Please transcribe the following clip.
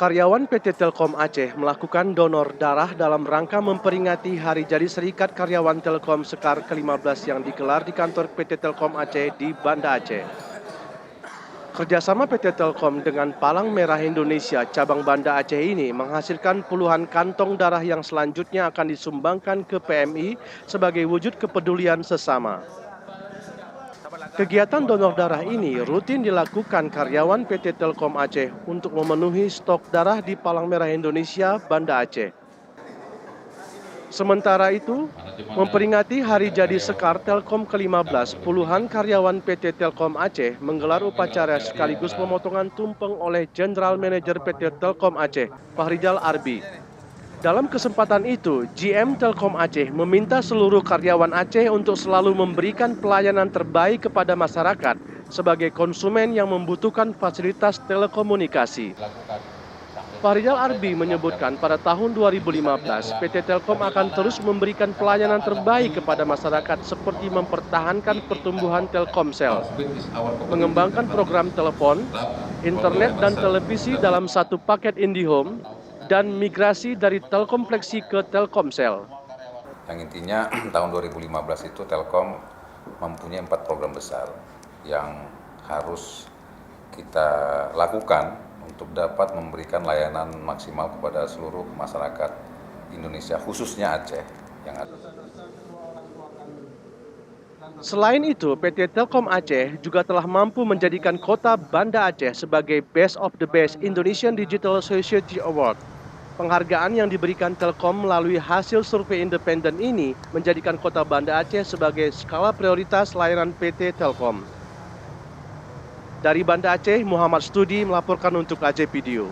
Karyawan PT Telkom Aceh melakukan donor darah dalam rangka memperingati Hari Jadi Serikat Karyawan Telkom Sekar ke-15 yang digelar di kantor PT Telkom Aceh di Banda Aceh. Kerjasama PT Telkom dengan Palang Merah Indonesia cabang Banda Aceh ini menghasilkan puluhan kantong darah yang selanjutnya akan disumbangkan ke PMI sebagai wujud kepedulian sesama. Kegiatan donor darah ini rutin dilakukan karyawan PT Telkom Aceh untuk memenuhi stok darah di Palang Merah Indonesia, Banda Aceh. Sementara itu, memperingati Hari Jadi Sekar Telkom ke-15, puluhan karyawan PT Telkom Aceh menggelar upacara sekaligus pemotongan tumpeng oleh General Manager PT Telkom Aceh, Fahrizal Arbi. Dalam kesempatan itu, GM Telkom Aceh meminta seluruh karyawan Aceh untuk selalu memberikan pelayanan terbaik kepada masyarakat sebagai konsumen yang membutuhkan fasilitas telekomunikasi. Fahrizal Arbi menyebutkan pada tahun 2015, PT Telkom akan terus memberikan pelayanan terbaik kepada masyarakat seperti mempertahankan pertumbuhan Telkomsel, mengembangkan program telepon, internet dan televisi dalam satu paket IndiHome, dan migrasi dari Telkomplexi ke Telkomsel. Yang intinya tahun 2015 itu Telkom mempunyai 4 program besar yang harus kita lakukan untuk dapat memberikan layanan maksimal kepada seluruh masyarakat Indonesia, khususnya Aceh yang ada. Selain itu, PT Telkom Aceh juga telah mampu menjadikan kota Banda Aceh sebagai Best of the Best Indonesian Digital Society Award. Penghargaan yang diberikan Telkom melalui hasil survei independen ini menjadikan kota Banda Aceh sebagai skala prioritas layanan PT Telkom. Dari Banda Aceh, Muhammad Studi melaporkan untuk Aceh Video.